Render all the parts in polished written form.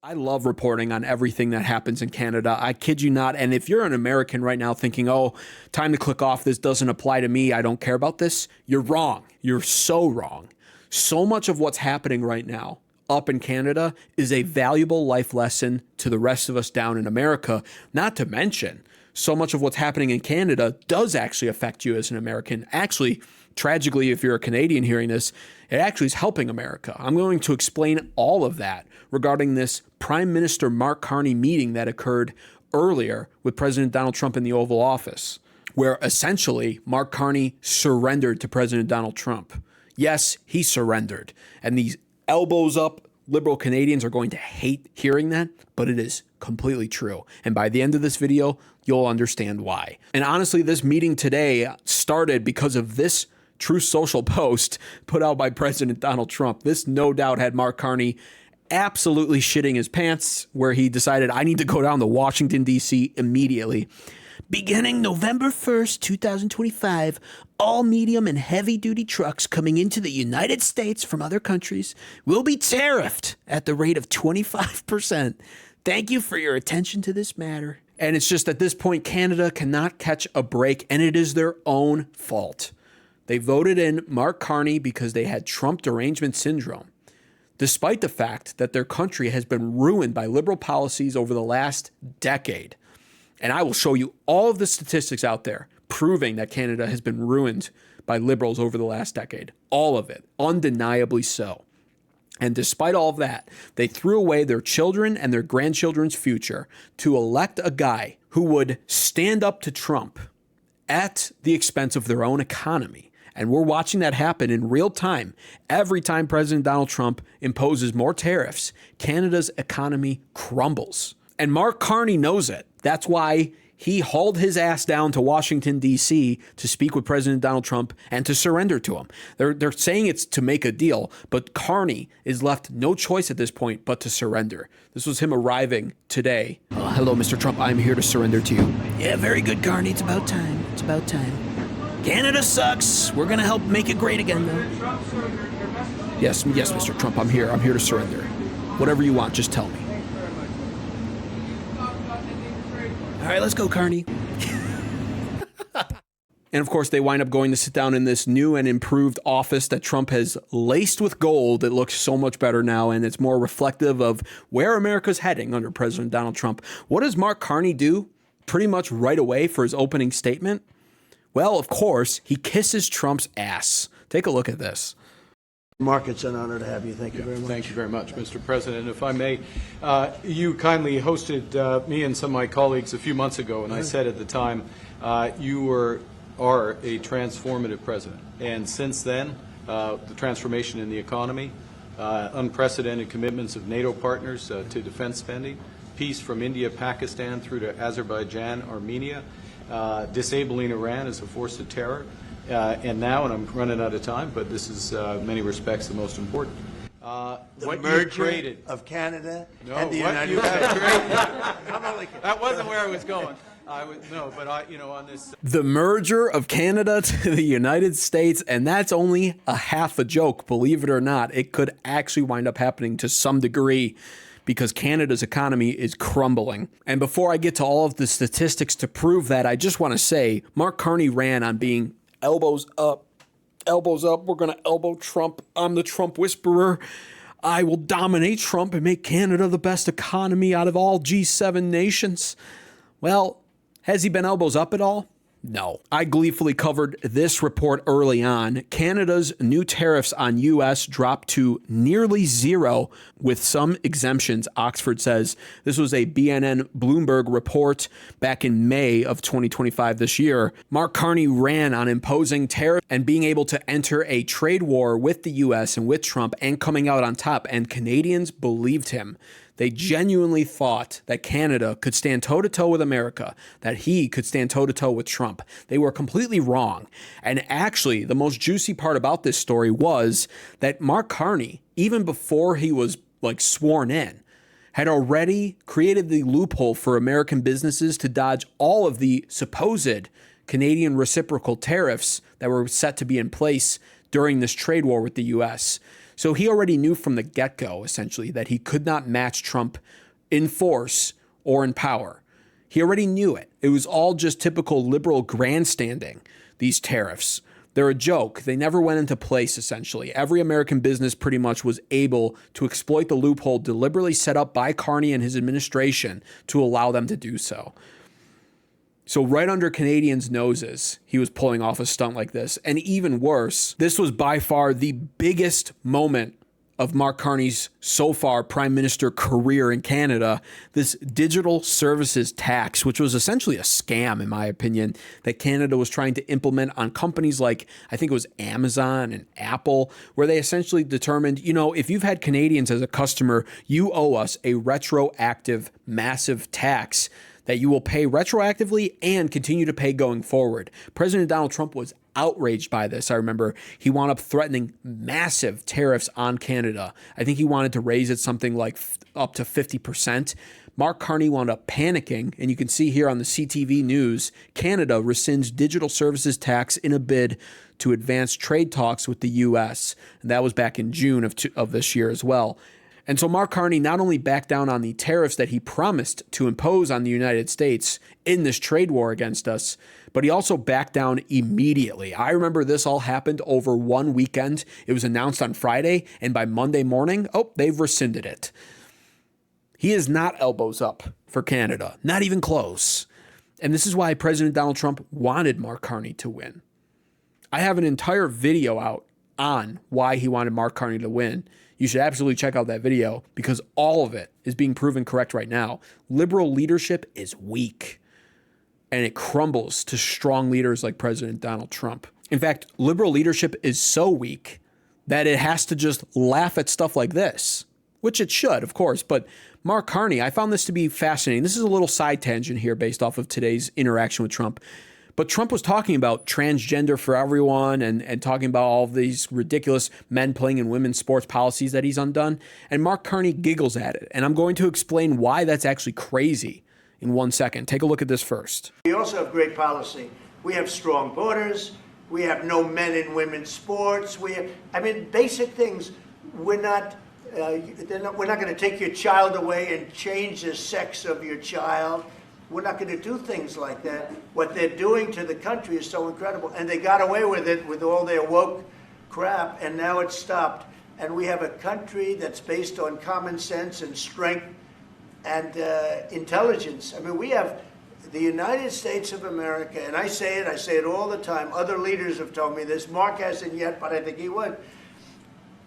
I love reporting on everything that happens in Canada. I kid you not. And if you're an American right now thinking, oh, time to click off, this doesn't apply to me, I don't care about this, you're wrong. You're so wrong. So much of what's happening right now up in Canada is a valuable life lesson to the rest of us down in America. Not to mention, so much of what's happening in Canada does actually affect you as an American. Actually, tragically, if you're a Canadian hearing this, it actually is helping America. I'm going to explain all of that regarding this Prime Minister Mark Carney meeting that occurred earlier with President Donald Trump in the Oval Office, where essentially Mark Carney surrendered to President Donald Trump. Yes, he surrendered. And these elbows up liberal Canadians are going to hate hearing that, but it is completely true. And by the end of this video, you'll understand why. And honestly, this meeting today started because of this Truth Social post put out by President Donald Trump. This no doubt had Mark Carney absolutely shitting his pants, where he decided, I need to go down to Washington, D.C. immediately. Beginning November 1st, 2025, all medium and heavy-duty trucks coming into the United States from other countries will be tariffed at the rate of 25%. Thank you for your attention to this matter. And it's just at this point, Canada cannot catch a break, and it is their own fault. They voted in Mark Carney because they had Trump derangement syndrome, despite the fact that their country has been ruined by liberal policies over the last decade. And I will show you all of the statistics out there proving that Canada has been ruined by liberals over the last decade. All of it, undeniably so. And despite all of that, they threw away their children and their grandchildren's future to elect a guy who would stand up to Trump at the expense of their own economy. And we're watching that happen in real time. Every time President Donald Trump imposes more tariffs, Canada's economy crumbles. And Mark Carney knows it. That's why he hauled his ass down to Washington, D.C. to speak with President Donald Trump and to surrender to him. They're saying it's to make a deal, but Carney is left no choice at this point but to surrender. This was him arriving today. Hello, Mr. Trump. I'm here to surrender to you. Yeah, very good, Carney. It's about time. It's about time. Canada sucks. We're going to help make it great again, though. Yes, Mr. Trump. I'm here. I'm here to surrender. Whatever you want, just tell me. All right, let's go, Carney. And of course, they wind up going to sit down in this new and improved office that Trump has laced with gold. It looks so much better now, and it's more reflective of where America's heading under President Donald Trump. What does Mark Carney do pretty much right away for his opening statement? Well, of course, he kisses Trump's ass. Take a look at this. Mark, it's an honor to have you. Thank you very much. Thank you very much, Mr. President. If I may, you kindly hosted me and some of my colleagues a few months ago, and I said at the time, you are a transformative president. And since then, the transformation in the economy, unprecedented commitments of NATO partners to defense spending, peace from India, Pakistan through to Azerbaijan, Armenia, disabling Iran as a force of terror, and now, and I'm running out of time, but this is in many respects the most important. The merger of Canada and the United States. That wasn't where I was going. On this. The merger of Canada to the United States, and that's only a half a joke, believe it or not. It could actually wind up happening to some degree because Canada's economy is crumbling. And before I get to all of the statistics to prove that, I just want to say Mark Carney ran on being elbows up, we're going to elbow Trump. I'm the Trump whisperer. I will dominate Trump and make Canada the best economy out of all G7 nations. Well, has he been elbows up at all? No. I gleefully covered this report early on. Canada's new tariffs on U.S. dropped to nearly zero with some exemptions, Oxford says. This was a BNN Bloomberg report back in May of 2025 this year. Mark Carney ran on imposing tariffs and being able to enter a trade war with the U.S. and with Trump and coming out on top, and Canadians believed him. They genuinely thought that Canada could stand toe-to-toe with America, that he could stand toe-to-toe with Trump. They were completely wrong. And actually, the most juicy part about this story was that Mark Carney, even before he was sworn in, had already created the loophole for American businesses to dodge all of the supposed Canadian reciprocal tariffs that were set to be in place during this trade war with the U.S. So he already knew from the get-go, essentially, that he could not match Trump in force or in power. He already knew it. It was all just typical liberal grandstanding, these tariffs. They're a joke. They never went into place, essentially. Every American business pretty much was able to exploit the loophole deliberately set up by Carney and his administration to allow them to do so. So right under Canadians' noses, he was pulling off a stunt like this. And even worse, this was by far the biggest moment of Mark Carney's so far Prime Minister career in Canada, this digital services tax, which was essentially a scam, in my opinion, that Canada was trying to implement on companies like, I think it was Amazon and Apple, where they essentially determined, you know, if you've had Canadians as a customer, you owe us a retroactive massive tax that you will pay retroactively and continue to pay going forward. President Donald Trump was outraged by this. I remember he wound up threatening massive tariffs on Canada. I think he wanted to raise it something like up to 50%. Mark Carney wound up panicking, and you can see here on the CTV News, Canada rescinds digital services tax in a bid to advance trade talks with the U.S. And that was back in June of this year as well. And so Mark Carney not only backed down on the tariffs that he promised to impose on the United States in this trade war against us, but he also backed down immediately. I remember this all happened over one weekend. It was announced on Friday, and by Monday morning, they've rescinded it. He is not elbows up for Canada, not even close. And this is why President Donald Trump wanted Mark Carney to win. I have an entire video out on why he wanted Mark Carney to win. You should absolutely check out that video because all of it is being proven correct right now. Liberal leadership is weak, and it crumbles to strong leaders like President Donald Trump. In fact, liberal leadership is so weak that it has to just laugh at stuff like this, which it should, of course. But Mark Carney, I found this to be fascinating. This is a little side tangent here based off of today's interaction with Trump. But Trump was talking about transgender for everyone and talking about all of these ridiculous men playing in women's sports policies that he's undone. And Mark Carney giggles at it. And I'm going to explain why that's actually crazy in 1 second. Take a look at this first. We also have great policy. We have strong borders. We have no men in women's sports. Basic things. We're not going to take your child away and change the sex of your child. We're not going to do things like that. What they're doing to the country is so incredible. And they got away with it with all their woke crap, and now it's stopped. And we have a country that's based on common sense and strength and intelligence. We have the United States of America, and I say it all the time. Other leaders have told me this. Mark hasn't yet, but I think he would.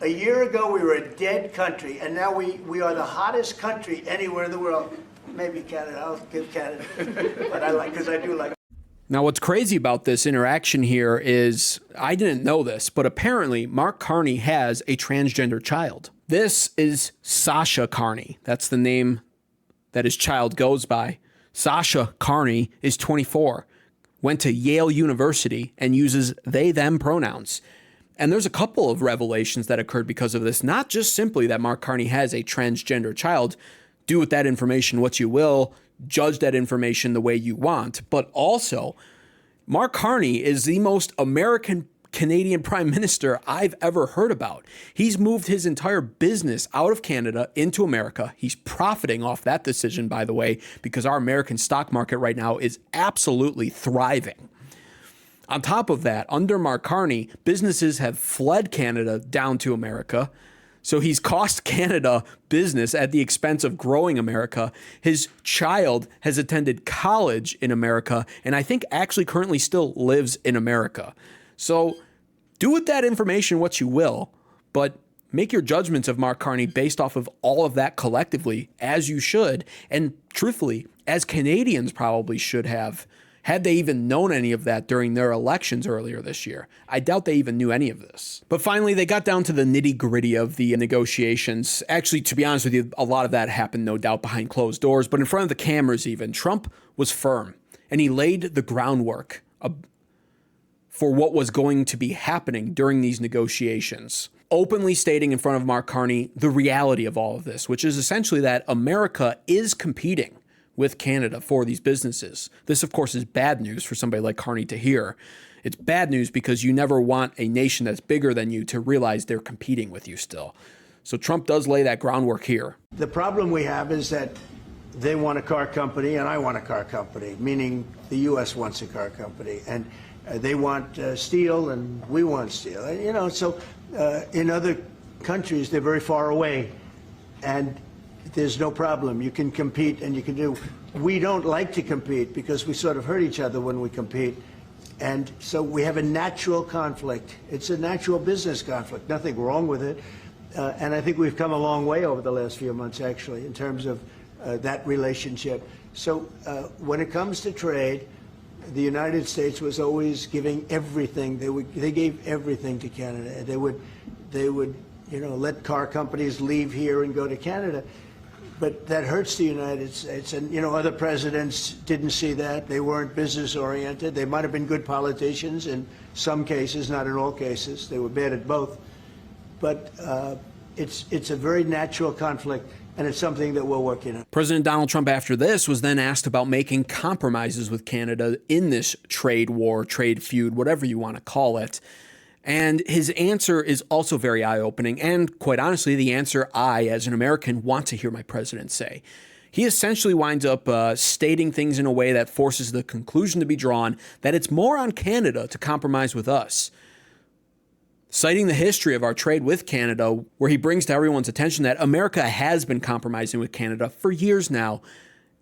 A year ago, we were a dead country, and now we are the hottest country anywhere in the world. Maybe Canada. I'll give Canada. But because I do like it. Now, what's crazy about this interaction here is, I didn't know this, but apparently Mark Carney has a transgender child. This is Sasha Carney. That's the name that his child goes by. Sasha Carney is 24, went to Yale University, and uses they, them pronouns. And there's a couple of revelations that occurred because of this, not just simply that Mark Carney has a transgender child. Do with that information what you will, judge that information the way you want. But also, Mark Carney is the most American Canadian Prime Minister I've ever heard about. He's moved his entire business out of Canada into America. He's profiting off that decision, by the way, because our American stock market right now is absolutely thriving. On top of that, under Mark Carney, businesses have fled Canada down to America. So he's cost Canada business at the expense of growing America. His child has attended college in America, and I think actually currently still lives in America. So do with that information what you will, but make your judgments of Mark Carney based off of all of that collectively, as you should, and truthfully, as Canadians probably should have, had they even known any of that during their elections earlier this year. I doubt they even knew any of this. But finally, they got down to the nitty-gritty of the negotiations. Actually, to be honest with you, a lot of that happened, no doubt, behind closed doors, but in front of the cameras even. Trump was firm, and he laid the groundwork for what was going to be happening during these negotiations, openly stating in front of Mark Carney the reality of all of this, which is essentially that America is competing with Canada for these businesses. This, of course, is bad news for somebody like Carney to hear. It's bad news because you never want a nation that's bigger than you to realize they're competing with you still. So Trump does lay that groundwork here. The problem we have is that they want a car company and I want a car company, meaning the U.S. wants a car company. And they want steel and we want steel. So in other countries, they're very far away. And there's no problem. You can compete and you can do. We don't like to compete because we sort of hurt each other when we compete. And so we have a natural conflict. It's a natural business conflict. Nothing wrong with it. And I think we've come a long way over the last few months, actually, in terms of that relationship. So when it comes to trade, the United States was always giving everything. They gave everything to Canada. They would let car companies leave here and go to Canada. But that hurts the United States. And, other presidents didn't see that. They weren't business-oriented. They might have been good politicians in some cases, not in all cases. They were bad at both. But it's a very natural conflict, and it's something that we're working on. President Donald Trump, after this, was then asked about making compromises with Canada in this trade war, trade feud, whatever you want to call it. And his answer is also very eye-opening, and quite honestly, the answer I, as an American, want to hear my president say. He essentially winds up stating things in a way that forces the conclusion to be drawn that it's more on Canada to compromise with us. Citing the history of our trade with Canada, where he brings to everyone's attention that America has been compromising with Canada for years now,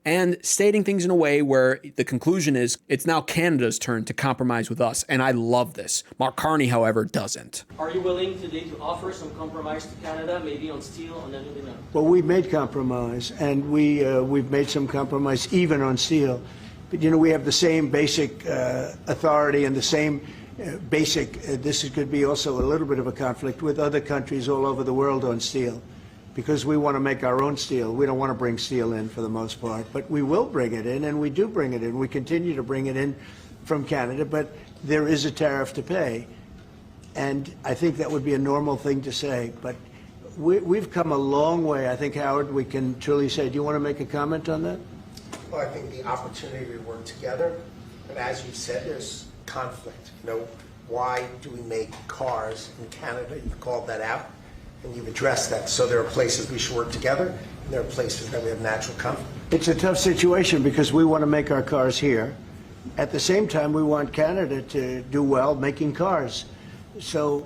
and stating things in a way where the conclusion is it's now Canada's turn to compromise with us. And I love this. Mark Carney, however, doesn't. Are you willing today to offer some compromise to Canada, maybe on steel, on anything else? Well, we've made compromise, and we've made some compromise even on steel. But, we have the same basic authority and the same this could be also a little bit of a conflict with other countries all over the world on steel, because we want to make our own steel. We don't want to bring steel in for the most part, but we will bring it in, and we do bring it in. We continue to bring it in from Canada, but there is a tariff to pay. And I think that would be a normal thing to say, but we've come a long way. I think, Howard, we can truly say, do you want to make a comment on that? Well, I think the opportunity to work together, and as you said, there's conflict. Why do we make cars in Canada? You've called that out, and you've addressed that. So there are places we should work together, and there are places that we have natural conflict. It's a tough situation because we want to make our cars here. At the same time, we want Canada to do well making cars. So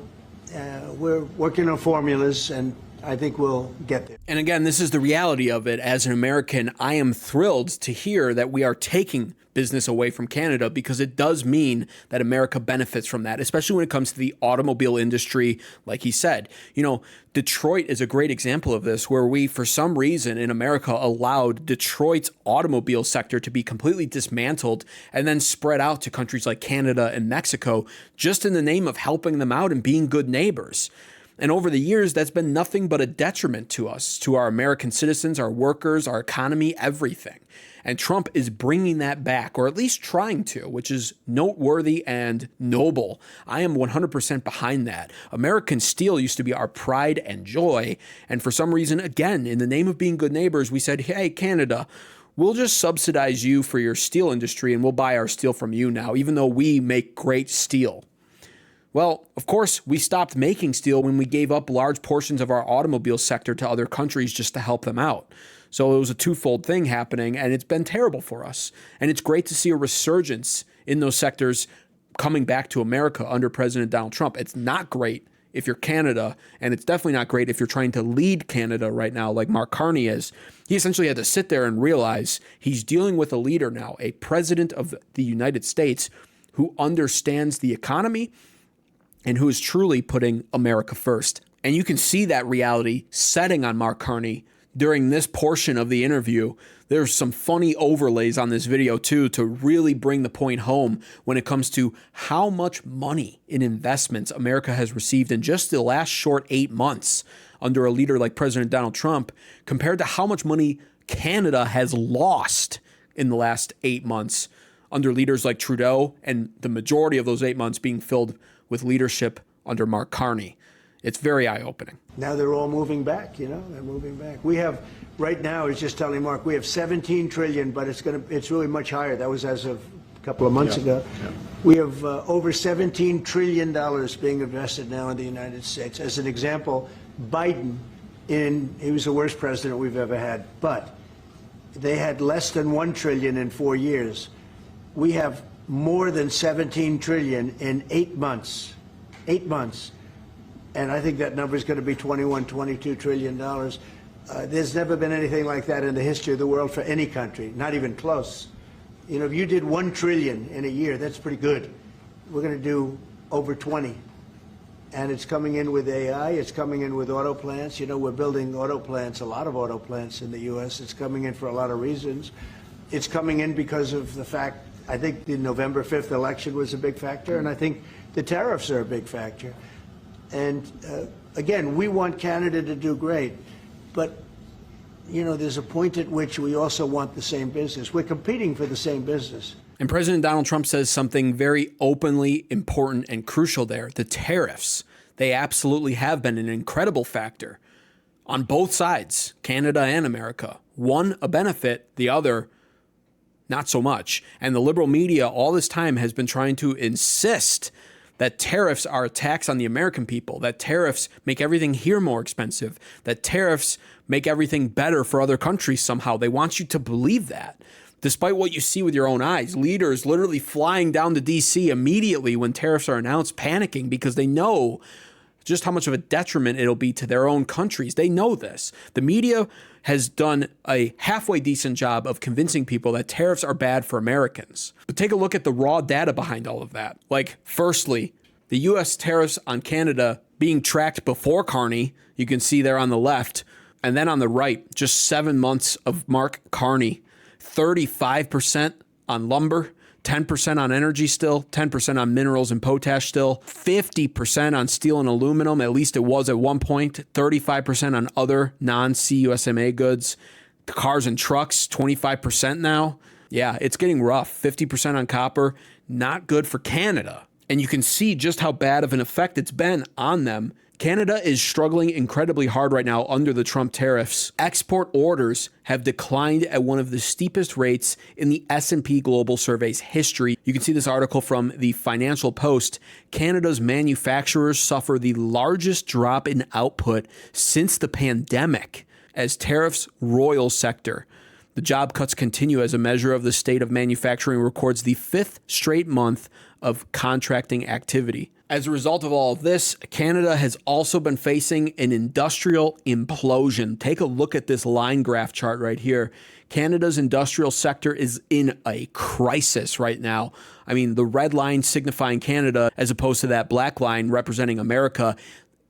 we're working on formulas, and I think we'll get there. And again, this is the reality of it. As an American, I am thrilled to hear that we are taking business away from Canada, because it does mean that America benefits from that, especially when it comes to the automobile industry. Like he said, Detroit is a great example of this, where we, for some reason in America, allowed Detroit's automobile sector to be completely dismantled and then spread out to countries like Canada and Mexico, just in the name of helping them out and being good neighbors. And over the years, that's been nothing but a detriment to us, to our American citizens, our workers, our economy, everything. And Trump is bringing that back, or at least trying to, which is noteworthy and noble. I am 100% behind that. American steel used to be our pride and joy. And for some reason, again, in the name of being good neighbors, we said, hey, Canada, we'll just subsidize you for your steel industry and we'll buy our steel from you now, even though we make great steel. Well, of course, we stopped making steel when we gave up large portions of our automobile sector to other countries just to help them out. So it was a twofold thing happening, and it's been terrible for us. And it's great to see a resurgence in those sectors coming back to America under President Donald Trump. It's not great if you're Canada, and it's definitely not great if you're trying to lead Canada right now like Mark Carney is. He essentially had to sit there and realize he's dealing with a leader now, a president of the United States who understands the economy and who is truly putting America first. And you can see that reality setting on Mark Carney during this portion of the interview. There's some funny overlays on this video too to really bring the point home when it comes to how much money in investments America has received in just the last short 8 months under a leader like President Donald Trump, compared to how much money Canada has lost in the last 8 months under leaders like Trudeau, and the majority of those 8 months being filled with leadership under Mark Carney. It's very eye-opening. Now they're all moving back, they're moving back. We have, right now, I was just telling Mark, we have 17 trillion, but it's really much higher. That was as of a couple of months ago. We have over $17 trillion being invested now in the United States. As an example, Biden, he was the worst president we've ever had, but they had less than $1 trillion in 4 years. We have more than $17 trillion in 8 months. 8 months. And I think that number is going to be $22 trillion. There's never been anything like that in the history of the world for any country, not even close. You know, if you did $1 trillion in a year, that's pretty good. We're going to do over 20. And it's coming in with AI. It's coming in with auto plants. You know, we're building auto plants, a lot of auto plants in the U.S. It's coming in for a lot of reasons. It's coming in because of the fact, I think the November 5th election was a big factor, and I think the tariffs are a big factor. And again, we want Canada to do great, but you know, there's a point at which we also want the same business. We're competing for the same business. And President Donald Trump says something very openly important and crucial there. The tariffs, they absolutely have been an incredible factor on both sides, Canada and America. One, a benefit, the other, not so much. And the liberal media all this time has been trying to insist that tariffs are a tax on the American people, that tariffs make everything here more expensive, that tariffs make everything better for other countries somehow. They want you to believe that. Despite what you see with your own eyes, leaders literally flying down to D.C. immediately when tariffs are announced, panicking because they know just how much of a detriment it'll be to their own countries. They know this. The media has done a halfway decent job of convincing people that tariffs are bad for Americans. But take a look at the raw data behind all of that. Like, firstly, the U.S. tariffs on Canada being tracked before Carney, you can see there on the left, and then on the right, just 7 months of Mark Carney, 35% on lumber, 10% on energy still, 10% on minerals and potash still, 50% on steel and aluminum, at least it was at one point, 35% on other non-CUSMA goods, cars and trucks, 25% now. Yeah, it's getting rough. 50% on copper, not good for Canada. And you can see just how bad of an effect it's been on them. Canada is struggling incredibly hard right now under the Trump tariffs. Export orders have declined at one of the steepest rates in the S&P Global Survey's history. You can see this article from the Financial Post. Canada's manufacturers suffer the largest drop in output since the pandemic as tariffs roil sector. The job cuts continue as a measure of the state of manufacturing records the 5th straight month of contracting activity. As a result of all of this, Canada has also been facing an industrial implosion. Take a look at this line graph chart right here. Canada's industrial sector is in a crisis right now. I mean, the red line signifying Canada as opposed to that black line representing America.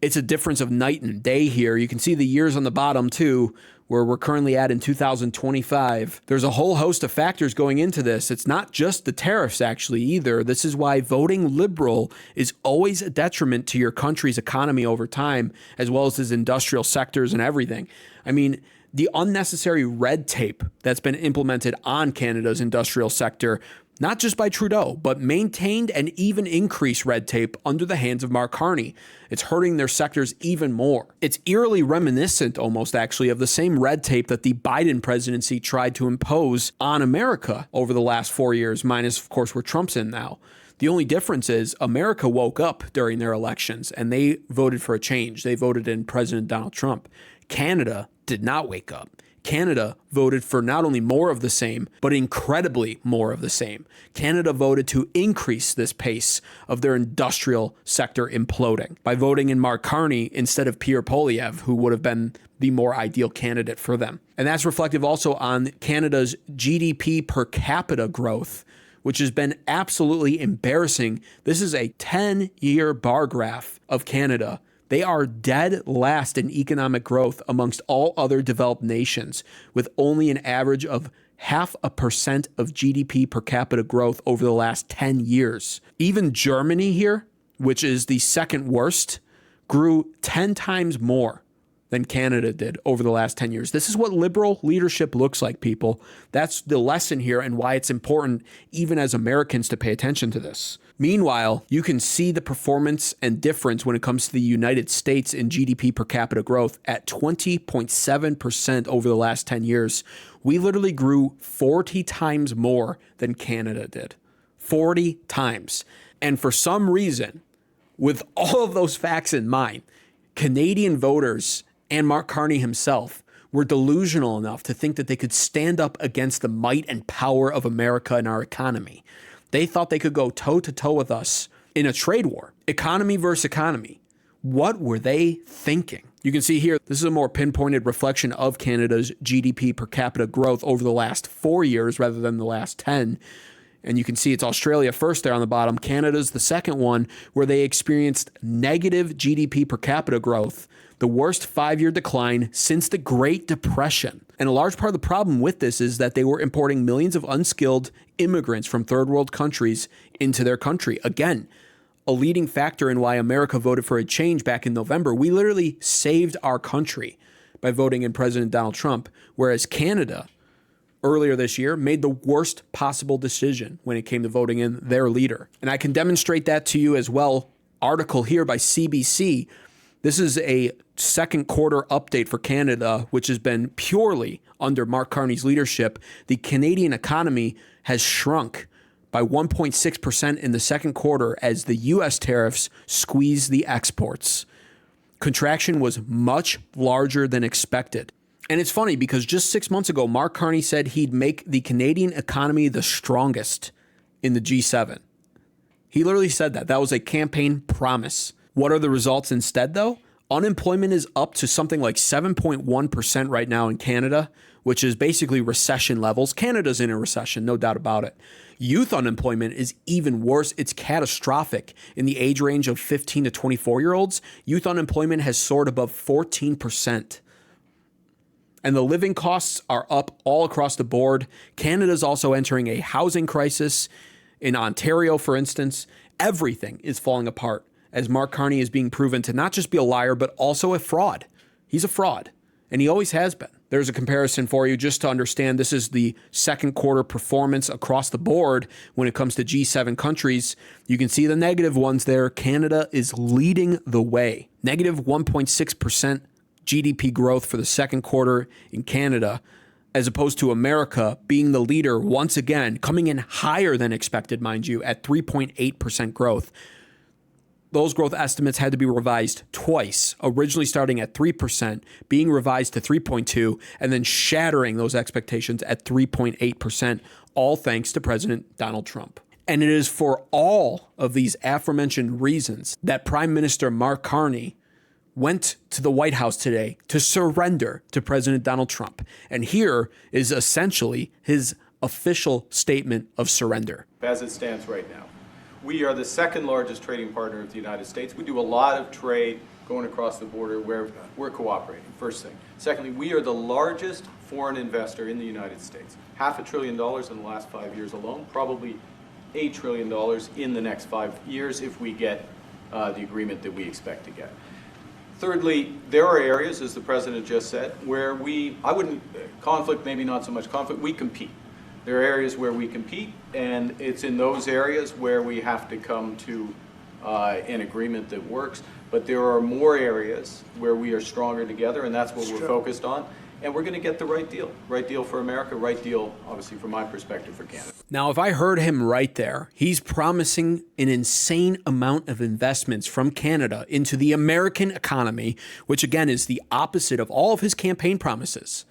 It's a difference of night and day here. You can see the years on the bottom too, where we're currently at in 2025. There's a whole host of factors going into this. It's not just the tariffs actually either. This is why voting liberal is always a detriment to your country's economy over time, as well as its industrial sectors and everything. I mean, the unnecessary red tape that's been implemented on Canada's industrial sector, not just by Trudeau, but maintained and even increased red tape under the hands of Mark Carney. It's hurting their sectors even more. It's eerily reminiscent almost actually of the same red tape that the Biden presidency tried to impose on America over the last 4 years, minus of course where Trump's in now. The only difference is America woke up during their elections and they voted for a change. They voted in President Donald Trump. Canada did not wake up. Canada voted for not only more of the same, but incredibly more of the same. Canada voted to increase this pace of their industrial sector imploding by voting in Mark Carney instead of Pierre Poilievre, who would have been the more ideal candidate for them. And that's reflective also on Canada's GDP per capita growth, which has been absolutely embarrassing. This is a 10-year bar graph of Canada. They are dead last in economic growth amongst all other developed nations, with only an average of 0.5% of GDP per capita growth over the last 10 years. Even Germany here, which is the second worst, grew 10 times more than Canada did over the last 10 years. This is what liberal leadership looks like, people. That's the lesson here and why it's important, even as Americans, to pay attention to this. Meanwhile, you can see the performance and difference when it comes to the United States in GDP per capita growth at 20.7% over the last 10 years. We literally grew 40 times more than Canada did 40 times. And for some reason, with all of those facts in mind, Canadian voters and Mark Carney himself were delusional enough to think that they could stand up against the might and power of America and our economy. They thought they could go toe-to-toe with us in a trade war, economy versus economy. What were they thinking? You can see here, this is a more pinpointed reflection of Canada's GDP per capita growth over the last 4 years rather than the last 10. And you can see it's Australia first there on the bottom. Canada's the second one, where they experienced negative GDP per capita growth, the worst 5-year decline since the Great Depression. And a large part of the problem with this is that they were importing millions of unskilled immigrants from third world countries into their country. Again, a leading factor in why America voted for a change back in November. We literally saved our country by voting in President Donald Trump, whereas Canada earlier this year made the worst possible decision when it came to voting in their leader. And I can demonstrate that to you as well. Article here by CBC. This is a second quarter update for Canada, which has been purely under Mark Carney's leadership. The Canadian economy has shrunk by 1.6% in the second quarter as the U.S. tariffs squeeze the exports. Contraction was much larger than expected. And it's funny because just 6 months ago, Mark Carney said he'd make the Canadian economy the strongest in the G7. He literally said that. That was a campaign promise. What are the results instead, though? Unemployment is up to something like 7.1% right now in Canada, which is basically recession levels. Canada's in a recession, no doubt about it. Youth unemployment is even worse. It's catastrophic. In the age range of 15 to 24-year-olds, youth unemployment has soared above 14%. And the living costs are up all across the board. Canada's also entering a housing crisis. In Ontario, for instance, everything is falling apart as Mark Carney is being proven to not just be a liar, but also a fraud. He's a fraud, and he always has been. There's a comparison for you just to understand this is the second quarter performance across the board when it comes to G7 countries. You can see the negative ones there. Canada is leading the way. Negative 1.6% GDP growth for the second quarter in Canada, as opposed to America being the leader once again, coming in higher than expected, mind you, at 3.8% growth. Those growth estimates had to be revised twice, originally starting at 3%, being revised to 3.2%, and then shattering those expectations at 3.8%, all thanks to President Donald Trump. And it is for all of these aforementioned reasons that Prime Minister Mark Carney went to the White House today to surrender to President Donald Trump. And here is essentially his official statement of surrender. As it stands right now, we are the second largest trading partner of the United States. We do a lot of trade going across the border where we're cooperating, first thing. Secondly, we are the largest foreign investor in the United States. $500 billion in the last 5 years alone, probably $8 trillion in the next 5 years if we get the agreement that we expect to get. Thirdly, there are areas, as the President just said, where conflict, maybe not so much conflict, we compete. There are areas where we compete, and it's in those areas where we have to come to an agreement that works. But there are more areas where we are stronger together, and that's what we're focused on. And we're going to get the right deal for America, right deal, obviously, from my perspective, for Canada. Now, if I heard him right there, he's promising an insane amount of investments from Canada into the American economy, which, again, is the opposite of all of his campaign promises.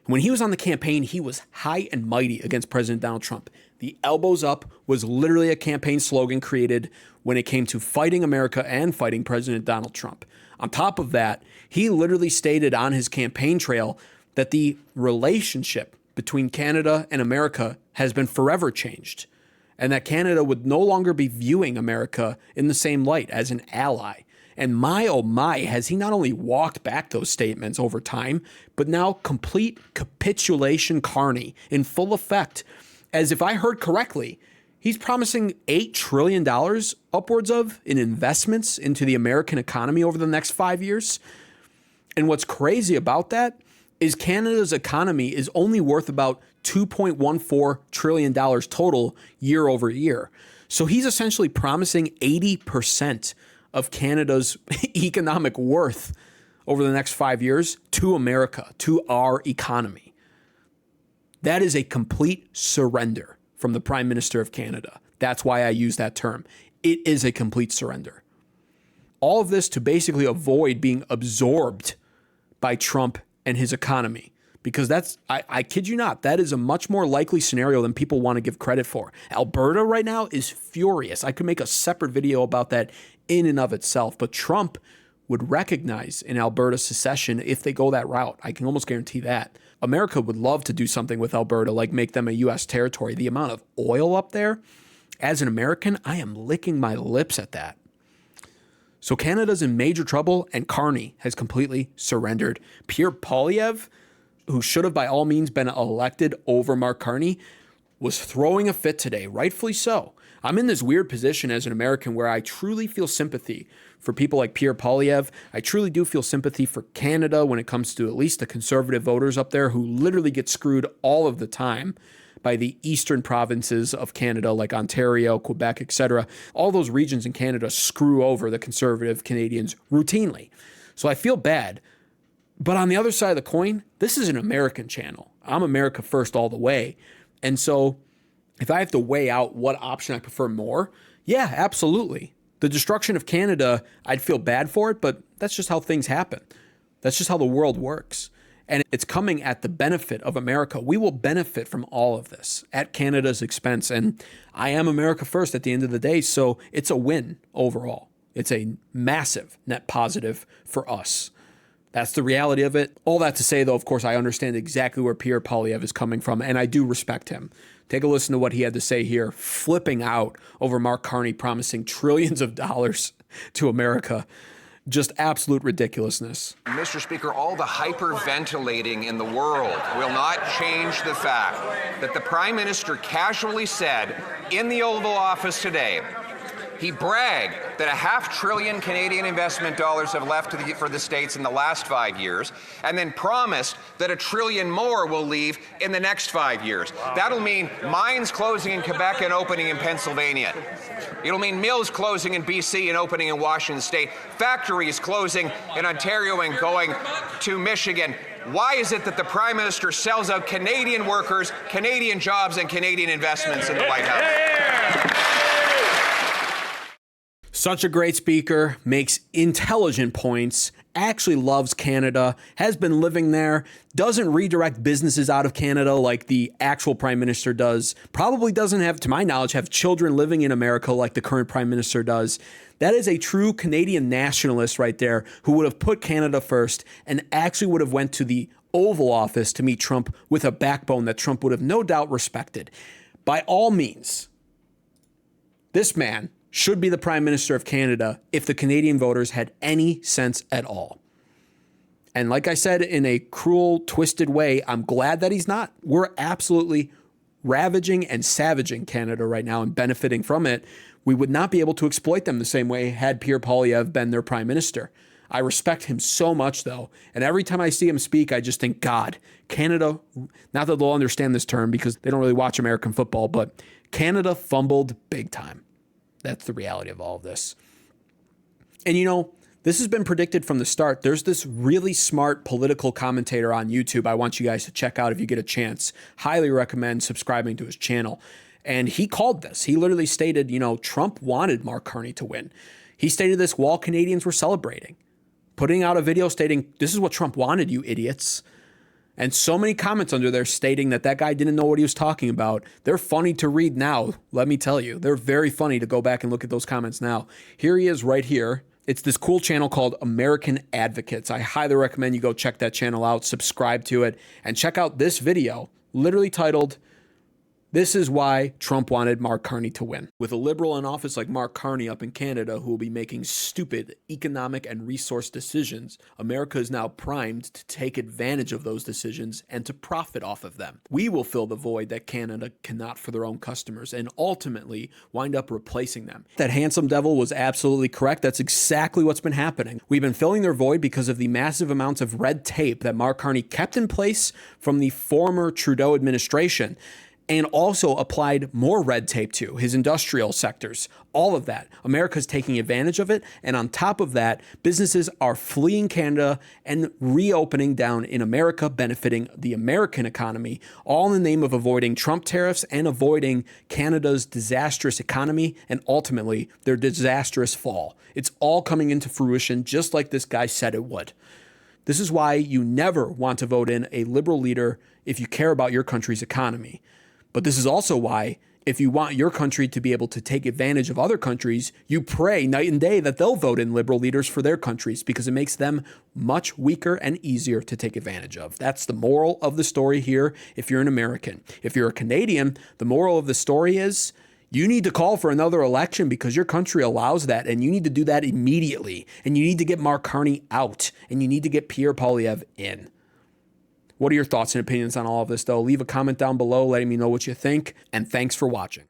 When he was on the campaign, he was high and mighty against President Donald Trump. The elbows up was literally a campaign slogan created when it came to fighting America and fighting President Donald Trump. On top of that, he literally stated on his campaign trail that the relationship between Canada and America has been forever changed, and that Canada would no longer be viewing America in the same light as an ally. And my, oh my, has he not only walked back those statements over time, but now complete capitulation Carney in full effect. As if I heard correctly, he's promising $8 trillion upwards of in investments into the American economy over the next 5 years. And what's crazy about that is Canada's economy is only worth about $2.14 trillion total year over year. So he's essentially promising 80% of Canada's economic worth over the next 5 years to America, to our economy. That is a complete surrender from the Prime Minister of Canada. That's why I use that term. It is a complete surrender. All of this to basically avoid being absorbed by Trump and his economy. Because that's, I kid you not, that is a much more likely scenario than people want to give credit for. Alberta right now is furious. I could make a separate video about that in and of itself. But Trump would recognize in Alberta secession if they go that route. I can almost guarantee that. America would love to do something with Alberta, like make them a U.S. territory. The amount of oil up there, as an American, I am licking my lips at that. So Canada's in major trouble, and Carney has completely surrendered. Pierre Poilievre, who should have by all means been elected over Mark Carney, was throwing a fit today, rightfully so. I'm in this weird position as an American where I truly feel sympathy for people like Pierre Poilievre. I truly do feel sympathy for Canada when it comes to at least the conservative voters up there who literally get screwed all of the time by the eastern provinces of Canada like Ontario, Quebec, etc. All those regions in Canada screw over the conservative Canadians routinely. So I feel bad. But on the other side of the coin, this is an American channel. I'm America first all the way. And so if I have to weigh out what option I prefer more, yeah, absolutely. The destruction of Canada, I'd feel bad for it, but that's just how things happen. That's just how the world works. And it's coming at the benefit of America. We will benefit from all of this at Canada's expense. And I am America first at the end of the day, so it's a win overall. It's a massive net positive for us. That's the reality of it. All that to say, though, of course, I understand exactly where Pierre Poilievre is coming from, and I do respect him. Take a listen to what he had to say here, flipping out over Mark Carney promising trillions of dollars to America. Just absolute ridiculousness. Mr. Speaker, all the hyperventilating in the world will not change the fact that the Prime Minister casually said in the Oval Office today, he bragged that $500 billion Canadian investment dollars have left for the states in the last 5 years, and then promised that $1 trillion more will leave in the next 5 years. Wow. That'll mean mines closing in Quebec and opening in Pennsylvania. It'll mean mills closing in BC and opening in Washington State, factories closing in Ontario and going to Michigan. Why is it that the Prime Minister sells out Canadian workers, Canadian jobs, and Canadian investments in the White House? Such a great speaker, makes intelligent points, actually loves Canada, has been living there, doesn't redirect businesses out of Canada like the actual Prime Minister does, probably doesn't have, to my knowledge, have children living in America like the current Prime Minister does. That is a true Canadian nationalist right there who would have put Canada first and actually would have went to the Oval Office to meet Trump with a backbone that Trump would have no doubt respected. By all means, this man should be the Prime Minister of Canada if the Canadian voters had any sense at all. And like I said, in a cruel, twisted way, I'm glad that he's not. We're absolutely ravaging and savaging Canada right now and benefiting from it. We would not be able to exploit them the same way had Pierre Poilievre been their Prime Minister. I respect him so much, though. And every time I see him speak, I just think, God, Canada, not that they'll understand this term because they don't really watch American football, but Canada fumbled big time. That's the reality of all of this. And you know, this has been predicted from the start. There's this really smart political commentator on YouTube I want you guys to check out if you get a chance. Highly recommend subscribing to his channel. And he called this. He literally stated, you know, Trump wanted Mark Carney to win. He stated this while Canadians were celebrating, putting out a video stating, this is what Trump wanted, you idiots. And so many comments under there stating that that guy didn't know what he was talking about. They're funny to read now, let me tell you. They're very funny to go back and look at those comments now. Here he is right here. It's this cool channel called American Advocates. I highly recommend you go check that channel out, subscribe to it, and check out this video, literally titled, This is Why Trump Wanted Mark Carney to Win. With a liberal in office like Mark Carney up in Canada who will be making stupid economic and resource decisions, America is now primed to take advantage of those decisions and to profit off of them. We will fill the void that Canada cannot for their own customers and ultimately wind up replacing them. That handsome devil was absolutely correct. That's exactly what's been happening. We've been filling their void because of the massive amounts of red tape that Mark Carney kept in place from the former Trudeau administration. and also applied more red tape to his industrial sectors. All of that. America's taking advantage of it. And on top of that, businesses are fleeing Canada and reopening down in America, benefiting the American economy, all in the name of avoiding Trump tariffs and avoiding Canada's disastrous economy and ultimately their disastrous fall. It's all coming into fruition just like this guy said it would. This is why you never want to vote in a liberal leader if you care about your country's economy. But this is also why, if you want your country to be able to take advantage of other countries, you pray night and day that they'll vote in liberal leaders for their countries because it makes them much weaker and easier to take advantage of. That's the moral of the story here if you're an American. If you're a Canadian, the moral of the story is you need to call for another election because your country allows that, and you need to do that immediately. And you need to get Mark Carney out, and you need to get Pierre Poilievre in. What are your thoughts and opinions on all of this, though? Leave a comment down below letting me know what you think, and thanks for watching.